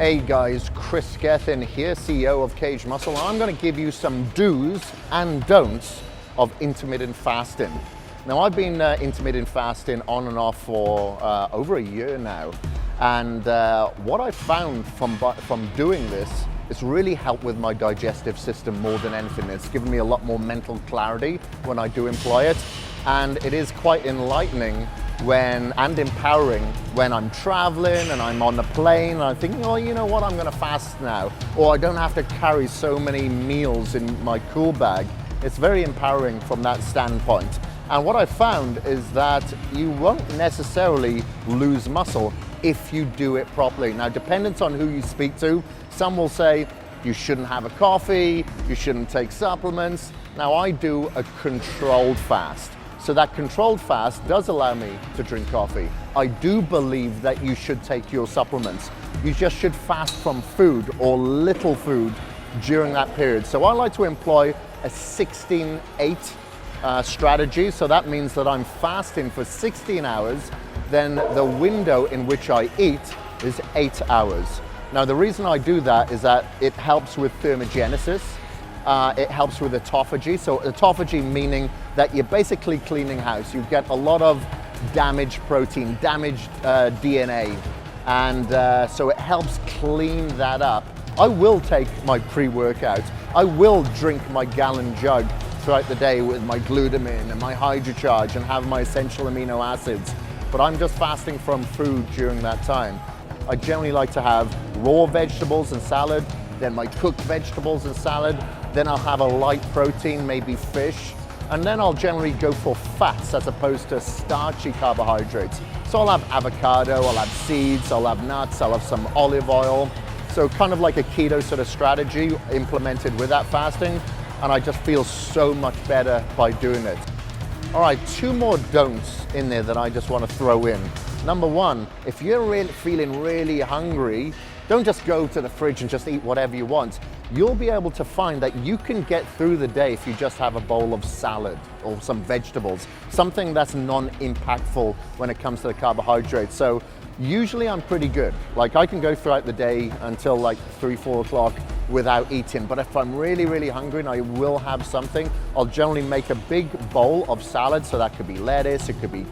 Hey guys, Kris Gethin here, CEO of KAGEDMUSCLE. I'm going to give you some do's and don'ts of intermittent fasting. Now, I've been intermittent fasting on and off for over a year now, and what I found from doing this, it's really helped with my digestive system more than anything. It's given me a lot more mental clarity when I do employ it, and it is quite enlightening and empowering when I'm traveling and I'm on the plane and I'm thinking, oh, you know what, I'm going to fast now, or I don't have to carry so many meals in my cool bag. It's very empowering from that standpoint. And what I found is that you won't necessarily lose muscle if you do it properly. Now, dependent on who you speak to, some will say you shouldn't have a coffee, you shouldn't take supplements. Now, I do a controlled fast. So that controlled fast does allow me to drink coffee. I do believe that you should take your supplements. You just should fast from food or little food during that period. So I like to employ a 16-8 strategy. So that means that I'm fasting for 16 hours, then the window in which I eat is 8 hours. Now, the reason I do that is that it helps with thermogenesis. It helps with autophagy. So autophagy meaning that you're basically cleaning house. You get a lot of damaged protein, damaged DNA, and so it helps clean that up. I will take my pre-workout. I will drink my gallon jug throughout the day with my glutamine and my hydrocharge and have my essential amino acids, but I'm just fasting from food during that time. I generally like to have raw vegetables and salad, then my cooked vegetables and salad, then I'll have a light protein, maybe fish, and then I'll generally go for fats as opposed to starchy carbohydrates. So I'll have avocado, I'll have seeds, I'll have nuts, I'll have some olive oil. So kind of like a keto sort of strategy implemented with that fasting, and I just feel so much better by doing it. All right, 2 more don'ts in there that I just want to throw in. Number 1, if you're feeling really hungry, don't just go to the fridge and just eat whatever you want. You'll be able to find that you can get through the day if you just have a bowl of salad or some vegetables, something that's non-impactful when it comes to the carbohydrates. So usually I'm pretty good. Like I can go throughout the day until like 3-4 o'clock without eating. But if I'm really, really hungry and I will have something, I'll generally make a big bowl of salad. So that could be lettuce, it could be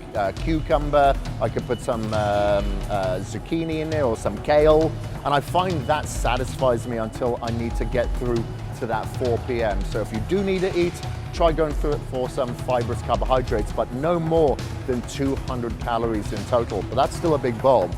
cucumber, I could put some zucchini in there or some kale. And I find that satisfies me until I need to get through to that 4 p.m. So if you do need to eat, try going through it for some fibrous carbohydrates, but no more than 200 calories in total. But that's still a big bowl.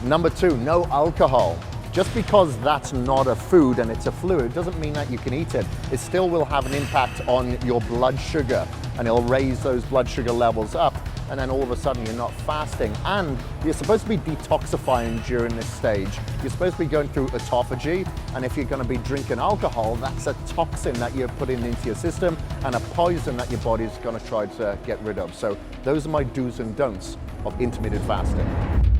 Number 2, no alcohol. Just because that's not a food and it's a fluid doesn't mean that you can eat it. It still will have an impact on your blood sugar, and it'll raise those blood sugar levels up, and then all of a sudden you're not fasting. And you're supposed to be detoxifying during this stage. You're supposed to be going through autophagy, and if you're going to be drinking alcohol, that's a toxin that you're putting into your system and a poison that your body's going to try to get rid of. So those are my do's and don'ts of intermittent fasting.